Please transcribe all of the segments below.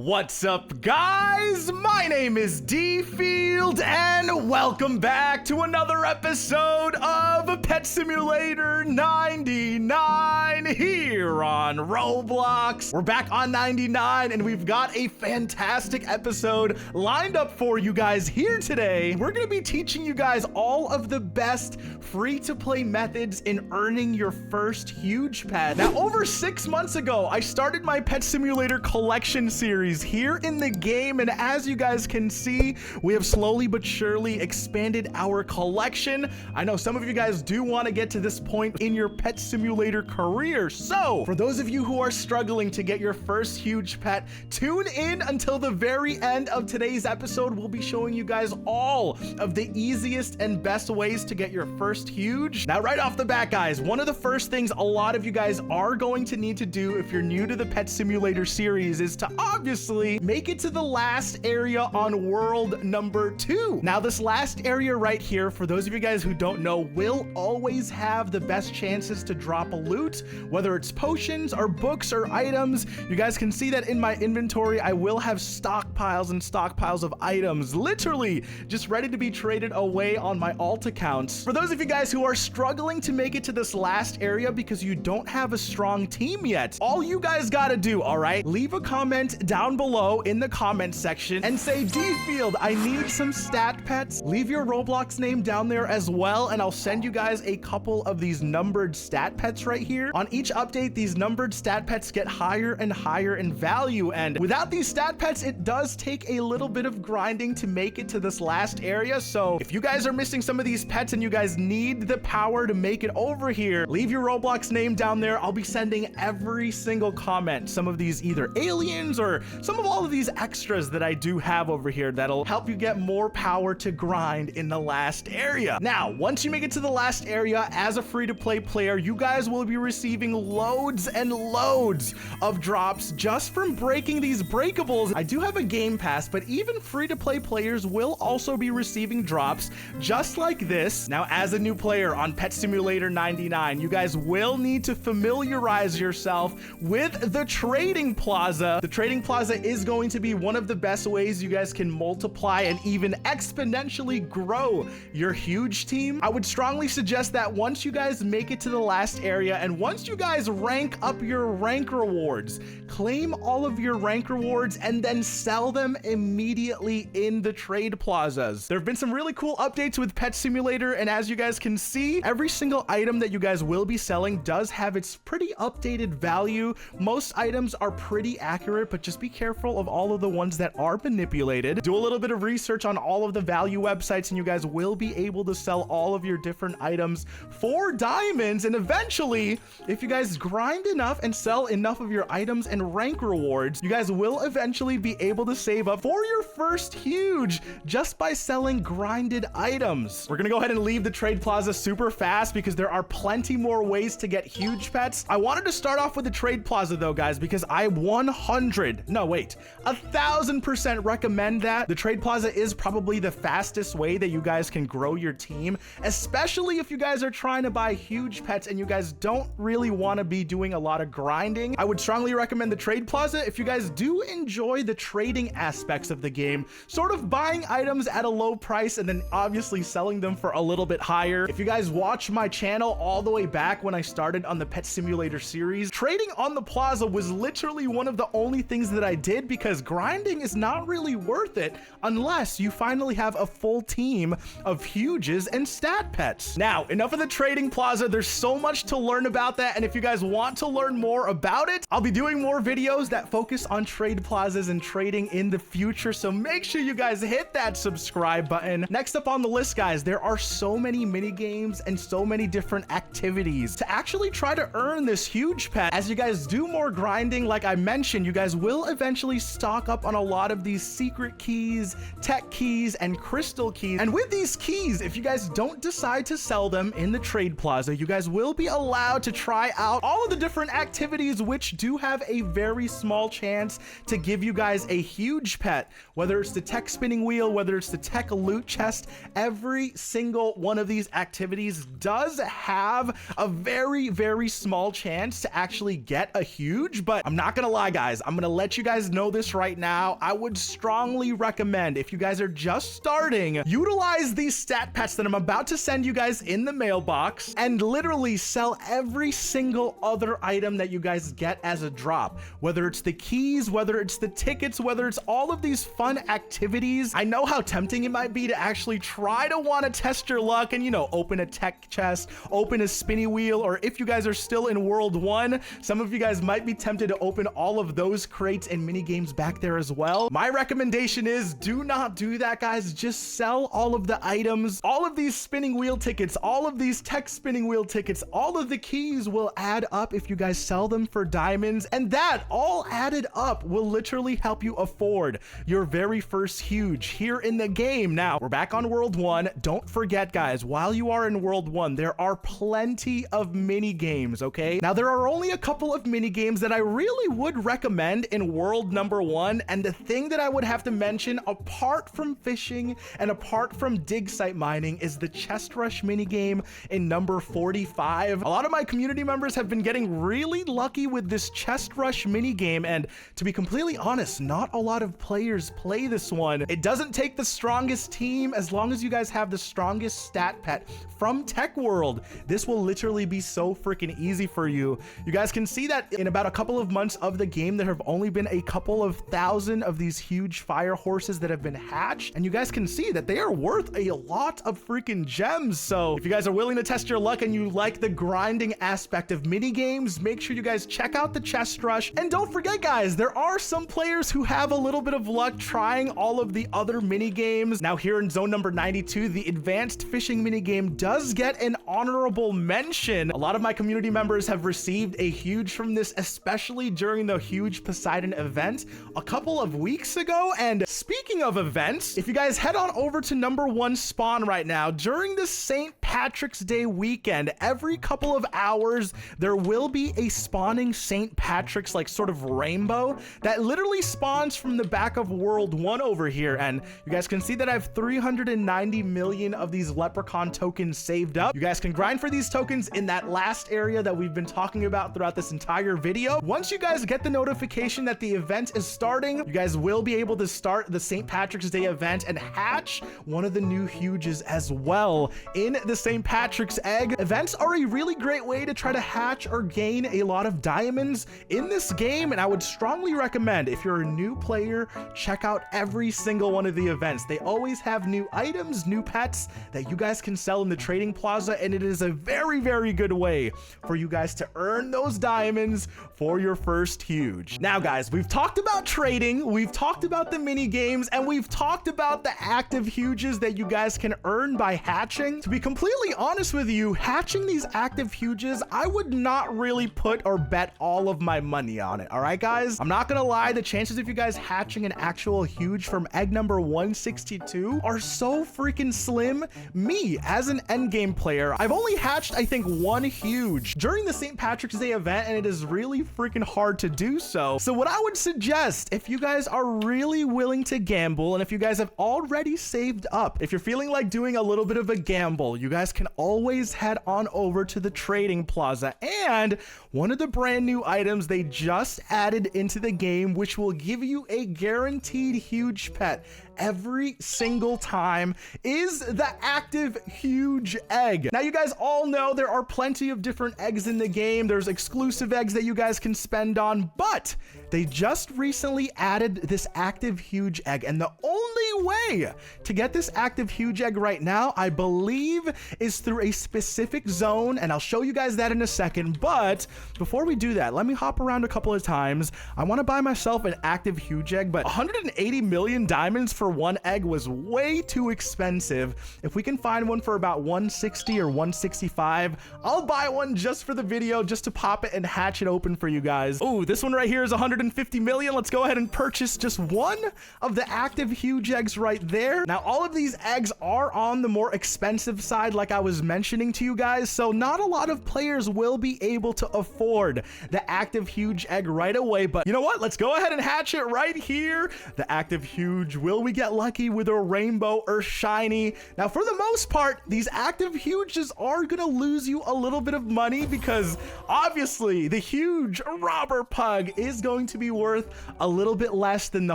What's up, guys? My name is Dfield, and welcome back to another episode of Pet Simulator 99 here on Roblox. We're back on 99, and we've got a fantastic episode lined up for you guys here today. We're going to be teaching you guys all of the best free-to-play methods in earning your first huge pet. Now, over 6 months ago, I started my Pet Simulator collection series here in the game, and as you guys can see, we have slowly but surely expanded our collection. I know some of you guys do want to get to this point in your Pet Simulator career, so for those of you who are struggling to get your first huge pet, tune in until the very end of today's episode. We'll be showing you guys all of the easiest and best ways to get your first huge. Now, right off the bat, guys, one of the first things a lot of you guys are going to need to do if you're new to the Pet Simulator series is to obviously make it to the last area on world number 2. Now, this last area right here, for those of you guys who don't know, will always have the best chances to drop a loot, whether it's potions or books or items. You guys can see that in my inventory, I will have stockpiles and stockpiles of items, literally just ready to be traded away on my alt accounts. For those of you guys who are struggling to make it to this last area because you don't have a strong team yet, all you guys gotta do, all right, leave a comment down below in the comment section and say, Dfield, I need some stat pets. Leave your Roblox name down there as well, and I'll send you guys a couple of these numbered stat pets right here. On each update, these numbered stat pets get higher and higher in value, and without these stat pets, it does take a little bit of grinding to make it to this last area. So if you guys are missing some of these pets and you guys need the power to make it over here, leave your Roblox name down there. I'll be sending every single comment some of these either aliens or some of all of these extras that I do have over here that'll help you get more power to grind in the last area. Now, once you make it to the last area as a free-to-play player, you guys will be receiving loads and loads of drops just from breaking these breakables. I do have a game pass, but even free-to-play players will also be receiving drops just like this. Now, as a new player on Pet Simulator 99, you guys will need to familiarize yourself with the Trading Plaza. The Trading Plaza is going to be one of the best ways you guys can multiply and even exponentially grow your huge team. I would strongly suggest that once you guys make it to the last area and once you guys rank up your rank rewards, claim all of your rank rewards and then sell them immediately in the trade plazas. There have been some really cool updates with Pet Simulator, and as you guys can see, every single item that you guys will be selling does have its pretty updated value. Most items are pretty accurate, but just be careful of all of the ones that are manipulated. Do a little bit of research on all of the value websites, and you guys will be able to sell all of your different items for diamonds. And eventually, if you guys grind enough and sell enough of your items and rank rewards, you guys will eventually be able to save up for your first huge just by selling grinded items. We're gonna go ahead and leave the Trade Plaza super fast because there are plenty more ways to get huge pets. I wanted to start off with the Trade Plaza though, guys, because I 1,000% recommend that. The Trade Plaza is probably the fastest way that you guys can grow your team, especially if you guys are trying to buy huge pets and you guys don't really want to be doing a lot of grinding. I would strongly recommend the Trade Plaza if you guys do enjoy the trading aspects of the game, sort of buying items at a low price and then obviously selling them for a little bit higher. If you guys watch my channel all the way back when I started on the Pet Simulator series, trading on the plaza was literally one of the only things that I did because grinding is not really worth it unless you finally have a full team of huges and stat pets. Now, enough of the Trading Plaza. There's so much to learn about that, and if you guys want to learn more about it, I'll be doing more videos that focus on trade plazas and trading in the future, so make sure you guys hit that subscribe button. Next up on the list, guys, there are so many mini games and so many different activities to actually try to earn this huge pet. As you guys do more grinding, like I mentioned, you guys will eventually stock up on a lot of these secret keys, tech keys, and crystal keys. And with these keys, if you guys don't decide to sell them in the Trade Plaza, you guys will be allowed to try out all of the different activities which do have a very small chance to give you guys a huge pet. Whether it's the tech spinning wheel, whether it's the tech loot chest, every single one of these activities does have a very, very small chance to actually get a huge, but I'm not gonna lie, guys, I'm gonna let you guys guys know this right now, I would strongly recommend, if you guys are just starting, utilize these stat packs that I'm about to send you guys in the mailbox and literally sell every single other item that you guys get as a drop, whether it's the keys, whether it's the tickets, whether it's all of these fun activities. I know how tempting it might be to actually try to want to test your luck and, you know, open a tech chest, open a spinny wheel, or if you guys are still in World 1, some of you guys might be tempted to open all of those crates and mini games back there as well. My recommendation is do not do that, guys. Just sell all of the items, all of these spinning wheel tickets, all of these tech spinning wheel tickets, all of the keys will add up if you guys sell them for diamonds, and that all added up will literally help you afford your very first huge here in the game. Now, we're back on World 1. Don't forget, guys, while you are in World 1, there are plenty of mini games, okay? Now, there are only a couple of mini games that I really would recommend in World number 1, and the thing that I would have to mention, apart from fishing and apart from dig site mining, is the chest rush mini game in number 45. A lot of my community members have been getting really lucky with this chest rush mini game, and to be completely honest, not a lot of players play this one. It doesn't take the strongest team. As long as you guys have the strongest stat pet from Tech World, this will literally be so freaking easy for you. You guys can see that in about a couple of months of the game, there have only been a couple of thousand of these huge fire horses that have been hatched, and you guys can see that they are worth a lot of freaking gems. So if you guys are willing to test your luck and you like the grinding aspect of mini games, make sure you guys check out the chest rush. And don't forget, guys, there are some players who have a little bit of luck trying all of the other mini games. Now, here in zone number 92, the advanced fishing mini game does get an honorable mention. A lot of my community members have received a huge from this, especially during the huge Poseidon event a couple of weeks ago. And speaking of events, if you guys head on over to number 1 spawn right now, during the St. Patrick's Day weekend, every couple of hours, there will be a spawning St. Patrick's like sort of rainbow that literally spawns from the back of World 1 over here. And you guys can see that I have 390 million of these leprechaun tokens saved up. You guys can grind for these tokens in that last area that we've been talking about throughout this entire video. Once you guys get the notification that the event is starting, you guys will be able to start the St. Patrick's Day event and hatch one of the new huges as well in the St. Patrick's egg. Events are a really great way to try to hatch or gain a lot of diamonds in this game, and I would strongly recommend, if you're a new player, check out every single one of the events. They always have new items, new pets that you guys can sell in the trading plaza, and it is a very, very good way for you guys to earn those diamonds for your first huge. Now, guys, we've talked about trading, we've talked about the mini games, and we've talked about the active huges that you guys can earn by hatching. To be completely honest with you, hatching these active huges, I would not really put or bet all of my money on it. All right, guys, I'm not gonna lie, the chances of you guys hatching an actual huge from egg number 162 are so freaking slim. Me, as an endgame player, I've only hatched, I think, 1 huge during the St. Patrick's Day event, and it is really freaking hard to do so. So what I would suggest, if you guys are really willing to gamble, and if you guys have already saved up, if you're feeling like doing a little bit of a gamble, you guys can always head on over to the trading plaza. And one of the brand new items they just added into the game, which will give you a guaranteed huge pet every single time, is the active huge egg. Now, you guys all know there are plenty of different eggs in the game. There's exclusive eggs that you guys can spend on, but they just recently added this active huge egg, and the only way to get this active huge egg right now, I believe, is through a specific zone, and I'll show you guys that in a second. But before we do that, let me hop around a couple of times. I want to buy myself an active huge egg, but 180 million diamonds for 1 egg was way too expensive. If we can find one for about 160 or 165, I'll buy one just for the video, just to pop it and hatch it open for you guys. Oh, this one right here is 150 million. Let's go ahead and purchase just one of the active huge eggs eggs right there. Now, all of these eggs are on the more expensive side, like I was mentioning to you guys, so not a lot of players will be able to afford the active huge egg right away. But you know what? Let's go ahead and hatch it right here. The active huge. Will we get lucky with a rainbow or shiny? Now, for the most part, these active huges are gonna lose you a little bit of money because obviously the huge robber pug is going to be worth a little bit less than the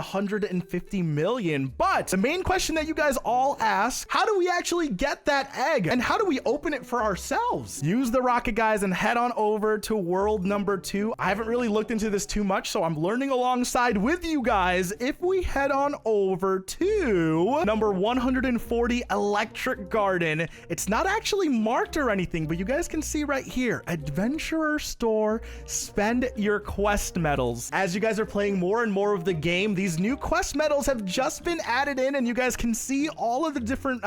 150 million. But the main question that you guys all ask, how do we actually get that egg and how do we open it for ourselves? Use the rocket, guys, and head on over to world number 2. I haven't really looked into this too much, so I'm learning alongside with you guys. If we head on over to number 140 electric garden, it's not actually marked or anything, but you guys can see right here, adventurer store, spend your quest medals. As you guys are playing more and more of the game, these new quest medals have just been added in, and you guys can see all of the different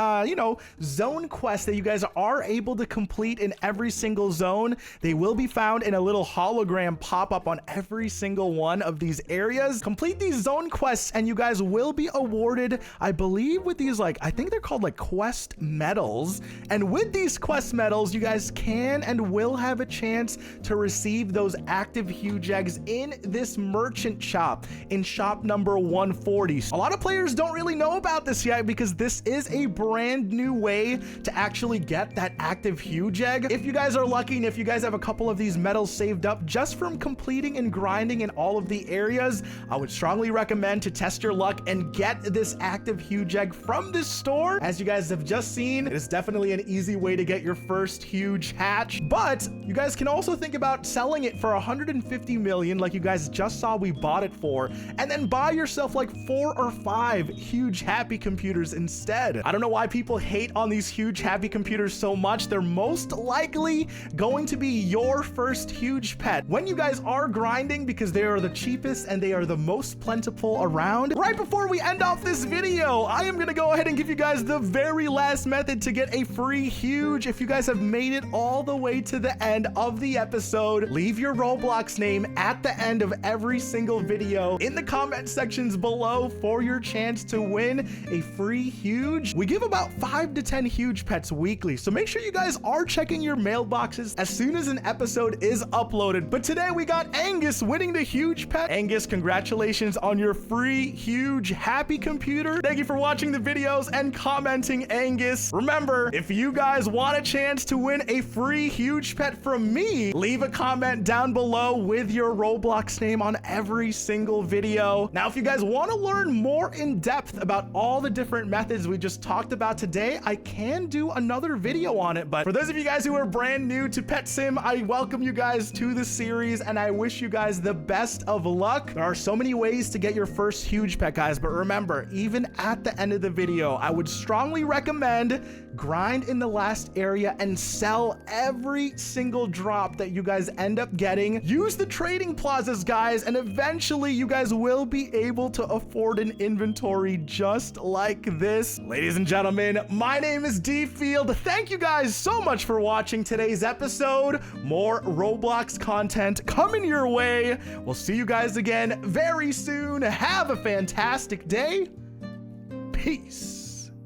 zone quests that you guys are able to complete in every single zone. They will be found in a little hologram pop-up on every single one of these areas. Complete these zone quests and you guys will be awarded, I believe, with these, like, I think they're called like quest medals. And with these quest medals, you guys can and will have a chance to receive those active huge eggs in this merchant shop, in shop number 140. A lot of players don't really know about this yet because this is a brand new way to actually get that active huge egg. If you guys are lucky and if you guys have a couple of these medals saved up just from completing and grinding in all of the areas, I would strongly recommend to test your luck and get this active huge egg from this store. As you guys have just seen, it is definitely an easy way to get your first huge hatch, but you guys can also think about selling it for 150 million like you guys just saw we bought it for, and then buy yourself like 4 or 5 huge happy computers instead. I don't know why people hate on these huge happy computers so much. They're most likely going to be your first huge pet when you guys are grinding because they are the cheapest and they are the most plentiful around. Right before we end off this video, I am gonna go ahead and give you guys the very last method to get a free huge. If you guys have made it all the way to the end of the episode, leave your Roblox name at the end of every single video in the comment sections below for your chance to win a free huge. We give about 5 to 10 huge pets weekly, so make sure you guys are checking your mailboxes as soon as an episode is uploaded. But today we got Angus winning the huge pet. Angus, congratulations on your free huge happy computer. Thank you for watching the videos and commenting, Angus. Remember, if you guys want a chance to win a free huge pet from me, leave a comment down below with your Roblox name on every single video. Now, if you guys want to learn more in depth about all the different methods we just talked about today, I can do another video on it. But for those of you guys who are brand new to Pet Sim, I welcome you guys to the series and I wish you guys the best of luck. There are so many ways to get your first huge pet, guys, but remember, even at the end of the video, I would strongly recommend grind in the last area and sell every single drop that you guys end up getting. Use the trading plazas, guys, and eventually you guys will be able to afford an inventory just like this. Ladies and gentlemen, my name is Dfield. Thank you guys so much for watching today's episode. More Roblox content coming your way. We'll see you guys again very soon. Have a fantastic day. Peace.